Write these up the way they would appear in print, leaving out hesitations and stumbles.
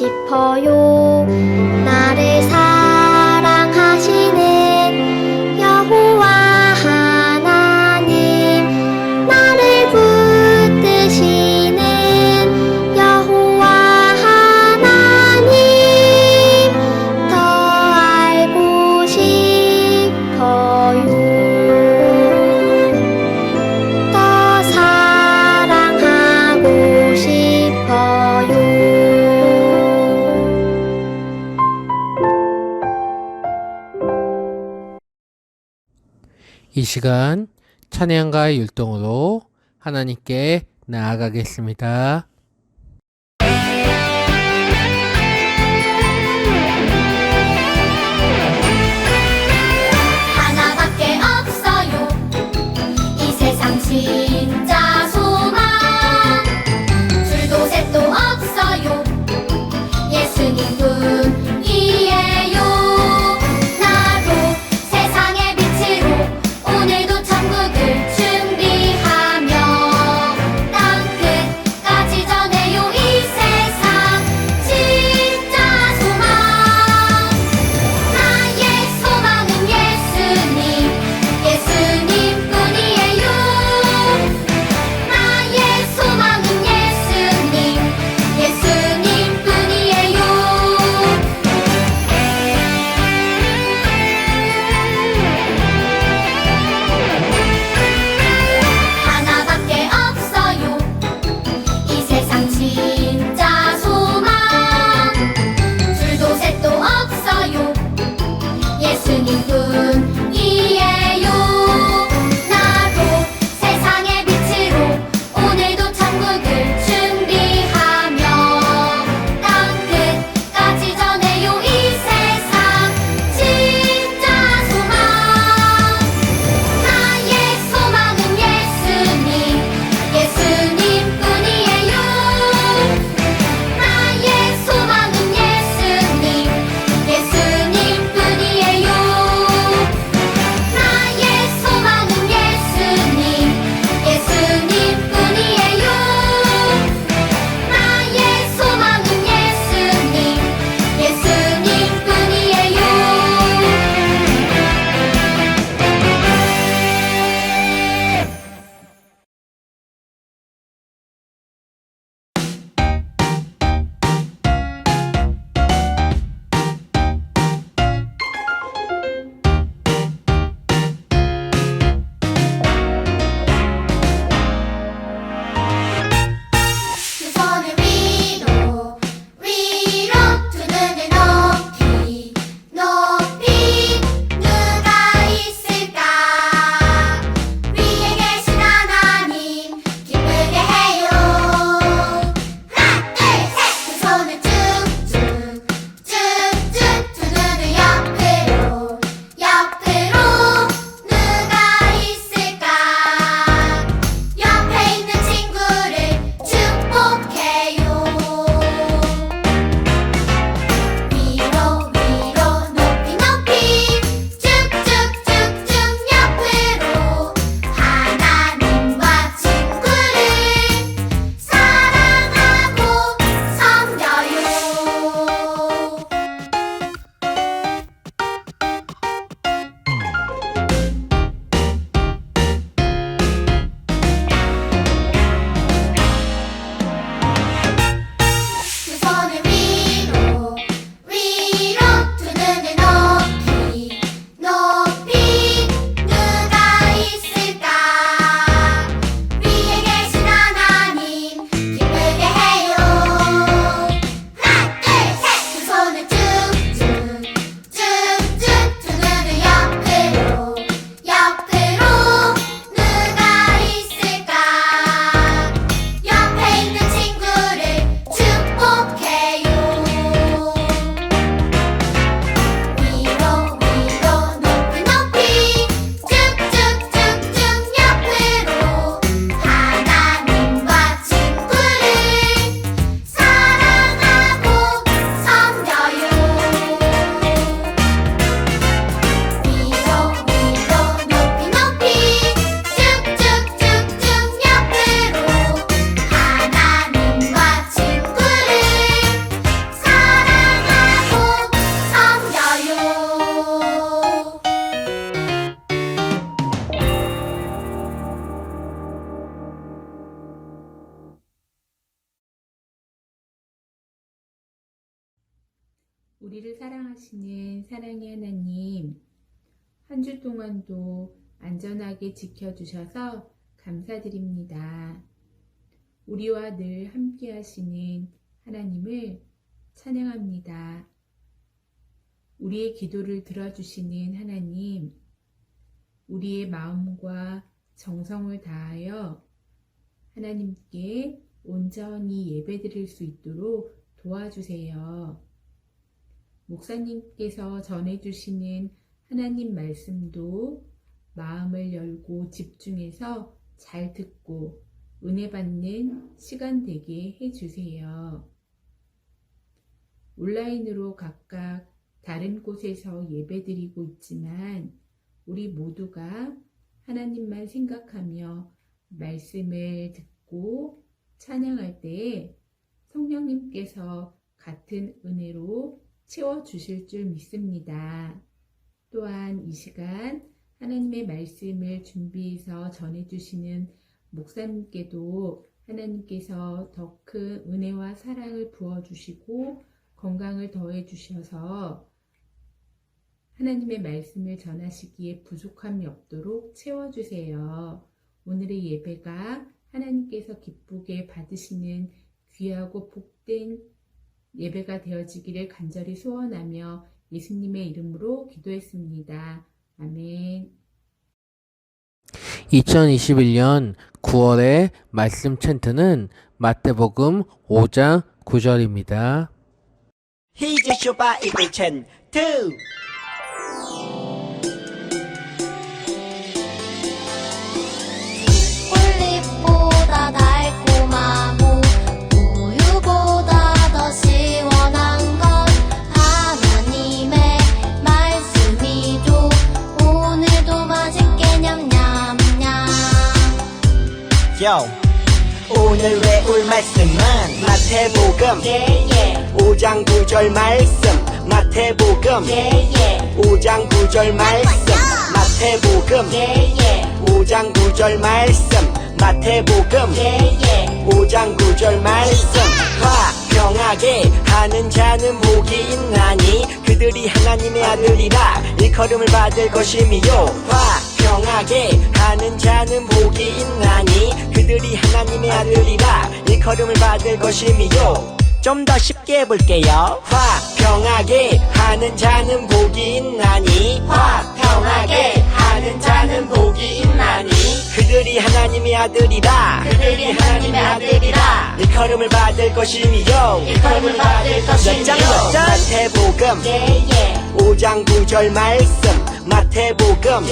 싶어요. 나를 사랑하시는 여호와 하나님, 나를 붙드시는 여호와 하나님, 더 알고 싶어요. 더 사랑하고 싶어요. 이 시간 찬양과 율동으로 하나님께 나아가겠습니다. 하나밖에 없어요. 이 세상 진짜 소망. 줄도 셋도 없어요. 예수님뿐이에요. 나도 세상의 빛으로 오늘도 천국을 준비하며 땅 끝까지 우리를 사랑하시는 사랑의 하나님, 한 주 동안도 안전하게 지켜주셔서 감사드립니다. 우리와 늘 함께 하시는 하나님을 찬양합니다. 우리의 기도를 들어주시는 하나님, 우리의 마음과 정성을 다하여 하나님께 온전히 예배드릴 수 있도록 도와주세요. 목사님께서 전해주시는 하나님 말씀도 마음을 열고 집중해서 잘 듣고 은혜 받는 시간 되게 해주세요. 온라인으로 각각 다른 곳에서 예배드리고 있지만 우리 모두가 하나님만 생각하며 말씀을 듣고 찬양할 때에 성령님께서 같은 은혜로 채워주실 줄 믿습니다. 또한 이 시간 하나님의 말씀을 준비해서 전해주시는 목사님께도 하나님께서 더 큰 은혜와 사랑을 부어주시고 건강을 더해주셔서 하나님의 말씀을 전하시기에 부족함이 없도록 채워주세요. 오늘의 예배가 하나님께서 기쁘게 받으시는 귀하고 복된 예배가 되어지기를 간절히 소원하며 예수님의 이름으로 기도했습니다. 아멘. 2021년 9월의 말씀 챈트는 마태복음 5장 9절입니다. 히즈쇼 바이블 챈트 꿀잎보다 달콤하고 우유보다 더 시원한 건 하나님의 말씀이죠. 오늘도 맛있게 냠냠냠. 오늘 외울 말씀은 마태복음 5장 9절 말씀 마태복음 5장 9절 말씀 마태복음 5장 9절 말씀 마태복음 5장 9절 말씀 화평하게 하는 자는 복이 있나니 그들이 하나님의 아들이라 일컬음을 받을 것이미요. 화평하게 하는 자는 복이 있나니 그들이 하나님의 아들이라 일컬음을 받을 것이미요. 좀 더 쉽게 해볼게요. 화평하게 하는 자는 복이 있나니 화평하게 하는 자는 복이 있나니 그들이 하나님의 아들이라 일컬음을 받을 것이미요. 몇 장? 마태복음 5장 9절 말씀 마태복음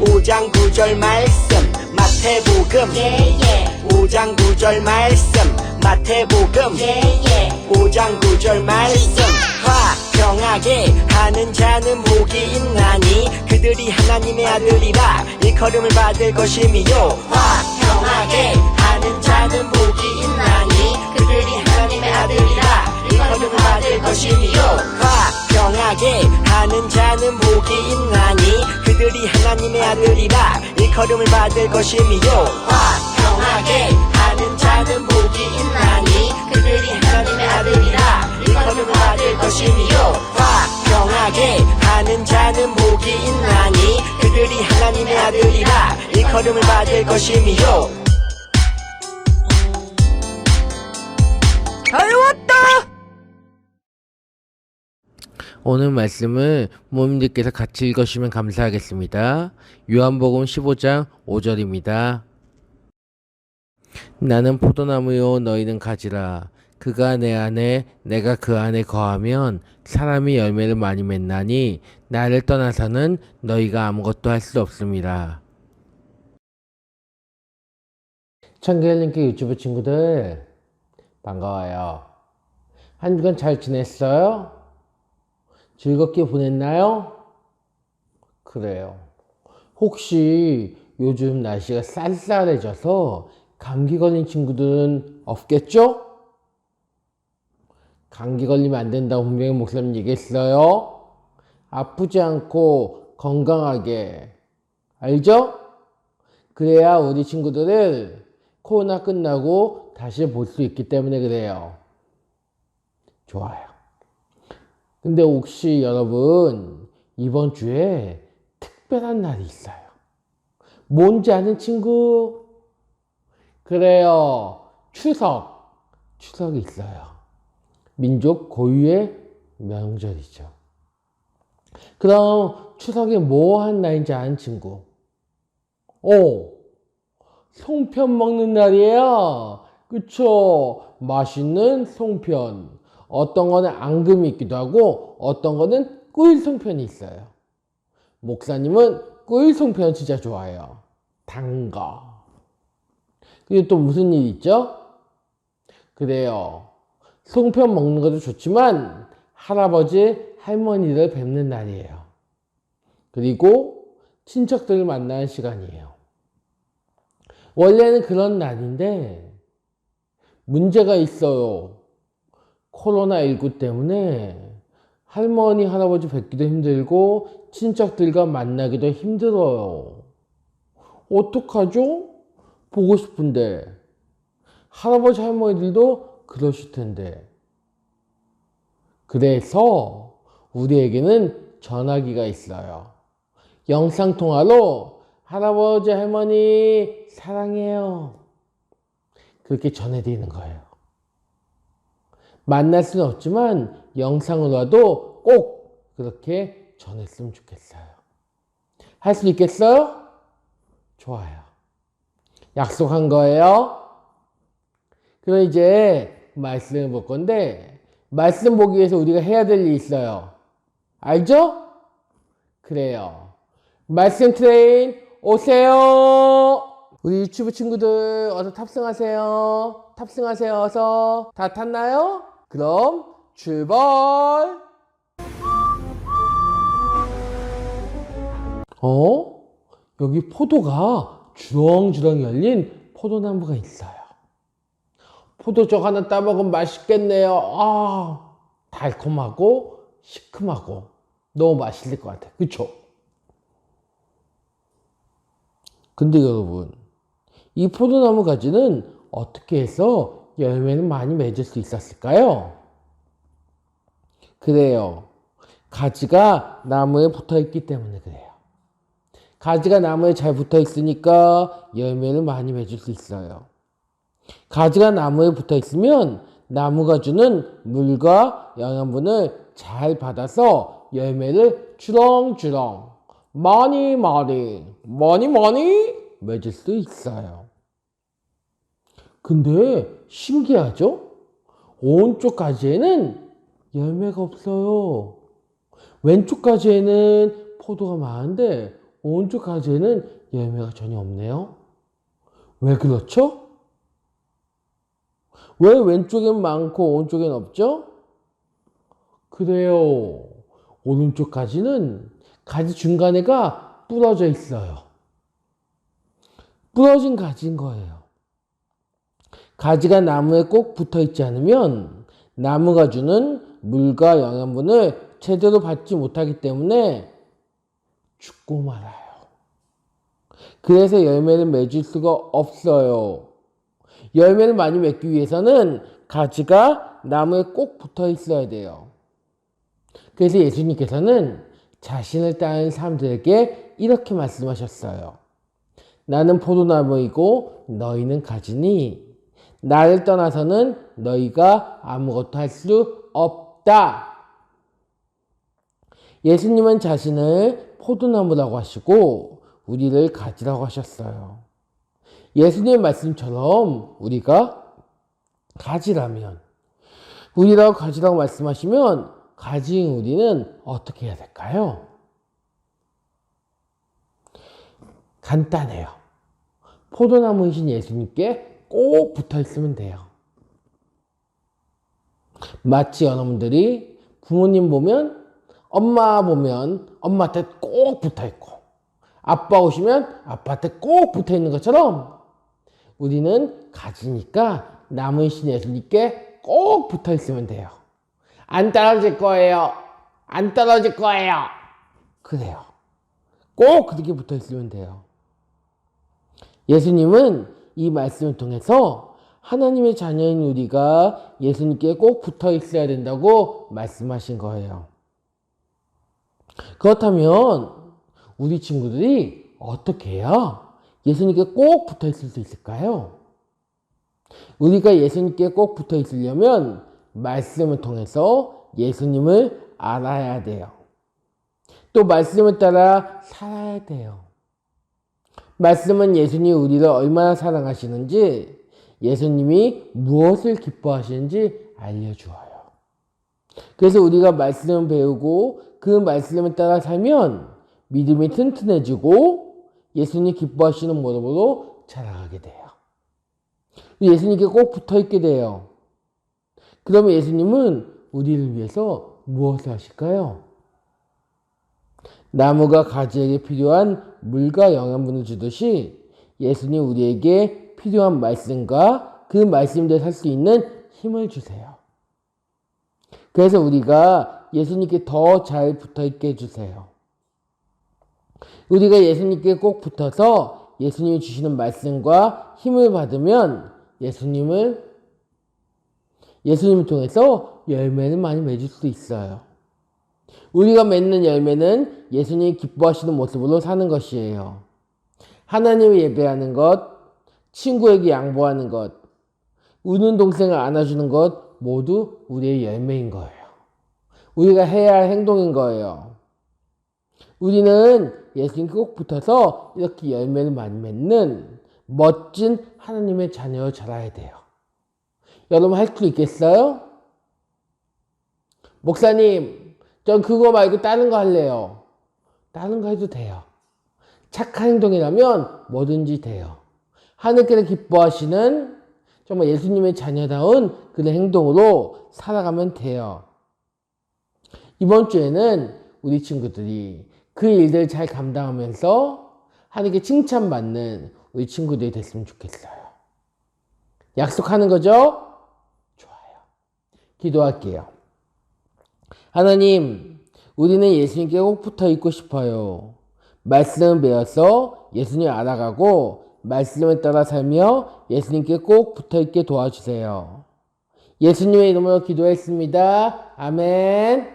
5장 9절 말씀 마태복음 5장 9절 말씀 마태복음 5장 9절 말씀 화평하게 하는 자는 복이 있나니 그들이 하나님의 아들이라 일컬음을 받을 것이미요. 화평하게 하는 자는 복이 있나니 그들이 하나님의 아들이라 일컬음을 받을 것이미요. 화평하게 하는 자는 복이 있나니 그들이 하나님의 아들이라 일컬음을 받을 것이미요. 화평하게 하는 자는 복이 있나니 그들이 하나님의 아들이라 일컬음을 받을 것이미요. 화평하게 하는 자는 복이 있나니 그들이 하나님의 아들이라 일컬음을 받을 것이미요. 오늘 말씀을 부모님들께서 같이 읽으시면 감사하겠습니다. 요한복음 15장 5절입니다. 나는 포도나무요 너희는 가지라. 그가 내 안에 내가 그 안에 거하면 사람이 열매를 많이 맺나니 나를 떠나서는 너희가 아무것도 할 수 없습니다. 청계일님께 유튜브 친구들 반가워요. 한 주간 잘 지냈어요? 즐겁게 보냈나요? 그래요. 혹시 요즘 날씨가 쌀쌀해져서 감기 걸린 친구들은 없겠죠? 감기 걸리면 안 된다고 분명히 목사님 얘기했어요. 아프지 않고 건강하게. 알죠? 그래야 우리 친구들을 코로나 끝나고 다시 볼 수 있기 때문에 그래요. 좋아요. 근데 혹시 여러분 이번 주에 특별한 날이 있어요. 뭔지 아는 친구? 그래요. 추석이 있어요. 민족 고유의 명절이죠. 그럼 추석에 뭐 한 날인지 아는 친구? 송편 먹는 날이에요. 그쵸? 맛있는 송편. 어떤 거는 앙금이 있기도 하고 어떤 거는 꿀 송편이 있어요. 목사님은 꿀 송편 진짜 좋아해요. 단 거. 그리고 또 무슨 일 있죠? 그래요. 송편 먹는 것도 좋지만 할아버지, 할머니를 뵙는 날이에요. 그리고 친척들을 만나는 시간이에요. 원래는 그런 날인데 문제가 있어요. 코로나19 때문에 할머니, 할아버지 뵙기도 힘들고 친척들과 만나기도 힘들어요. 어떡하죠? 보고 싶은데. 할아버지, 할머니들도 그러실 텐데. 그래서 우리에게는 전화기가 있어요. 영상통화로 할아버지, 할머니 사랑해요. 그렇게 전해드리는 거예요. 만날 수는 없지만 영상으로라도 꼭 그렇게 전했으면 좋겠어요. 할 수 있겠어요? 좋아요. 약속한 거예요. 그럼 이제 말씀을 볼 건데 말씀 보기 위해서 우리가 해야 될 일이 있어요. 알죠? 그래요. 말씀 트레인 오세요. 우리 유튜브 친구들 어서 탑승하세요. 탑승하세요. 어서. 다 탔나요? 그럼 출발. 여기 포도가 주렁주렁 열린 포도나무가 있어요. 포도죽 하나 따먹으면 맛있겠네요. 달콤하고 시큼하고 너무 맛있을 것 같아요. 그쵸? 근데 여러분, 이 포도나무 가지는 어떻게 해서 열매는 많이 맺을 수 있었을까요? 그래요. 가지가 나무에 붙어 있기 때문에 그래요. 가지가 나무에 잘 붙어 있으니까 열매를 많이 맺을 수 있어요. 가지가 나무에 붙어 있으면 나무가 주는 물과 영양분을 잘 받아서 열매를 주렁주렁 많이 맺을 수 있어요. 근데 신기하죠? 오른쪽 가지에는 열매가 없어요. 왼쪽 가지에는 포도가 많은데 오른쪽 가지에는 열매가 전혀 없네요. 왜 그렇죠? 왜 왼쪽엔 많고 오른쪽엔 없죠? 그래요. 오른쪽 가지는 가지 중간에가 부러져 있어요. 부러진 가지인 거예요. 가지가 나무에 꼭 붙어 있지 않으면 나무가 주는 물과 영양분을 제대로 받지 못하기 때문에 죽고 말아요. 그래서 열매를 맺을 수가 없어요. 열매를 많이 맺기 위해서는 가지가 나무에 꼭 붙어 있어야 돼요. 그래서 예수님께서는 자신을 따르는 사람들에게 이렇게 말씀하셨어요. 나는 포도나무이고 너희는 가지니 나를 떠나서는 너희가 아무것도 할 수 없다. 예수님은 자신을 포도나무라고 하시고 우리를 가지라고 하셨어요. 예수님의 말씀처럼 우리가 가지라면, 우리라고 가지라고 말씀하시면 가지인 우리는 어떻게 해야 될까요? 간단해요. 포도나무이신 예수님께 꼭 붙어 있으면 돼요. 마치 여러분들이 부모님 보면, 엄마 보면 엄마한테 꼭 붙어 있고, 아빠 오시면 아빠한테 꼭 붙어 있는 것처럼 우리는 가지니까 나무이신 예수님께 꼭 붙어 있으면 돼요. 안 떨어질 거예요. 안 떨어질 거예요. 그래요. 꼭 그렇게 붙어 있으면 돼요. 예수님은 이 말씀을 통해서 하나님의 자녀인 우리가 예수님께 꼭 붙어 있어야 된다고 말씀하신 거예요. 그렇다면 우리 친구들이 어떻게 해야 예수님께 꼭 붙어 있을 수 있을까요? 우리가 예수님께 꼭 붙어 있으려면 말씀을 통해서 예수님을 알아야 돼요. 또 말씀을 따라 살아야 돼요. 말씀은 예수님이 우리를 얼마나 사랑하시는지, 예수님이 무엇을 기뻐하시는지 알려주어요. 그래서 우리가 말씀을 배우고 그 말씀을 따라 살면 믿음이 튼튼해지고 예수님 기뻐하시는 모습으로 자라가게 돼요. 예수님께 꼭 붙어 있게 돼요. 그러면 예수님은 우리를 위해서 무엇을 하실까요? 나무가 가지에게 필요한 물과 영양분을 주듯이 예수님 우리에게 필요한 말씀과 그 말씀대로 살 수 있는 힘을 주세요. 그래서 우리가 예수님께 더 잘 붙어 있게 해주세요. 우리가 예수님께 꼭 붙어서 예수님이 주시는 말씀과 힘을 받으면 예수님을 통해서 열매를 많이 맺을 수 있어요. 우리가 맺는 열매는 예수님이 기뻐하시는 모습으로 사는 것이에요. 하나님을 예배하는 것, 친구에게 양보하는 것, 우는 동생을 안아주는 것 모두 우리의 열매인 거예요. 우리가 해야 할 행동인 거예요. 우리는 예수님께 꼭 붙어서 이렇게 열매를 많이 맺는 멋진 하나님의 자녀로 자라야 돼요. 여러분 할 수 있겠어요? 목사님, 전 그거 말고 다른 거 할래요. 다른 거 해도 돼요. 착한 행동이라면 뭐든지 돼요. 하늘께서 기뻐하시는 정말 예수님의 자녀다운 그런 행동으로 살아가면 돼요. 이번 주에는 우리 친구들이 그 일들 잘 감당하면서 하나님께 칭찬받는 우리 친구들이 됐으면 좋겠어요. 약속하는 거죠? 좋아요. 기도할게요. 하나님, 우리는 예수님께 꼭 붙어 있고 싶어요. 말씀을 배워서 예수님을 알아가고 말씀을 따라 살며 예수님께 꼭 붙어 있게 도와주세요. 예수님의 이름으로 기도했습니다. 아멘.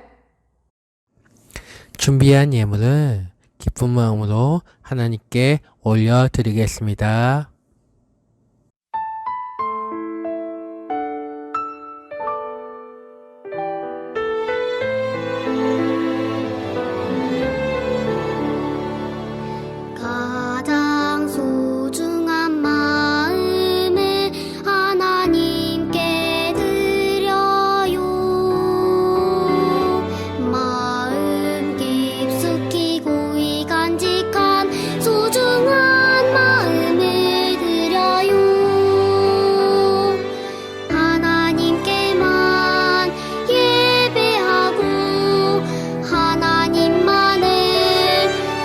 준비한 예물을 기쁜 마음으로 하나님께 올려드리겠습니다. 가장 소중한 마음을 하나님께 드려요. 마음 깊숙이 고이 간직한 소중한 마음을 드려요. 하나님께만 예배하고 하나님만을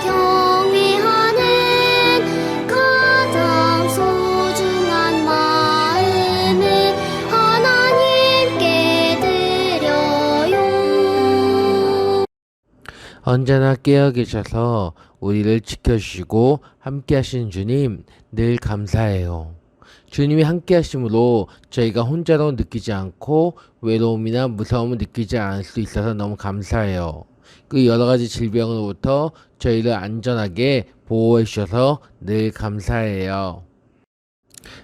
경외하는 가장 소중한 마음을 하나님께 드려요. 언제나 깨어 계셔서 우리를 지켜주시고 함께 하신 주님 늘 감사해요. 주님이 함께 하심으로 저희가 혼자로 느끼지 않고 외로움이나 무서움을 느끼지 않을 수 있어서 너무 감사해요. 그 여러 가지 질병으로부터 저희를 안전하게 보호해 주셔서 늘 감사해요.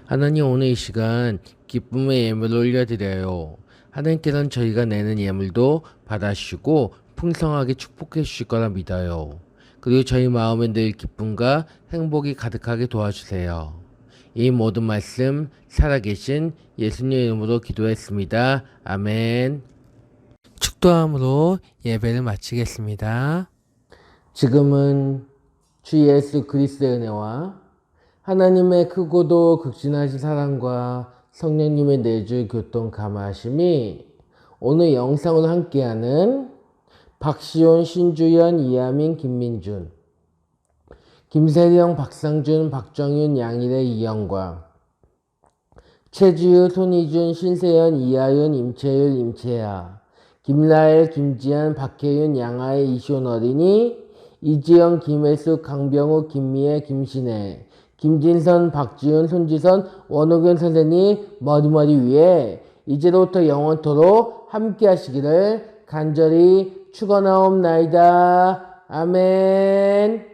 하나님, 오늘 이 시간 기쁨의 예물을 올려드려요. 하나님께서는 저희가 내는 예물도 받아주시고 풍성하게 축복해 주실 거라 믿어요. 그리고 저희 마음에 늘 기쁨과 행복이 가득하게 도와주세요. 이 모든 말씀 살아계신 예수님 이름으로 기도했습니다. 아멘. 축도함으로 예배를 마치겠습니다. 지금은 주 예수 그리스도의 은혜와 하나님의 크고도 극진하신 사랑과 성령님의 내주 교통 감화하심이 오늘 영상으로 함께하는 박시온, 신주연, 이하민, 김민준, 김세령, 박상준, 박정윤, 양일의, 이영광, 최지우, 손희준, 신세연, 이하윤, 임채율, 임채아, 김라엘, 김지한, 박혜윤, 양아의, 이시온 어린이, 이지영, 김혜숙, 강병우, 김미애, 김신혜, 김진선, 박지훈, 손지선, 원호균 선생님 머리머리 위에 이제로부터 영원토록 함께 하시기를 간절히 축원하옵나이다. 아멘.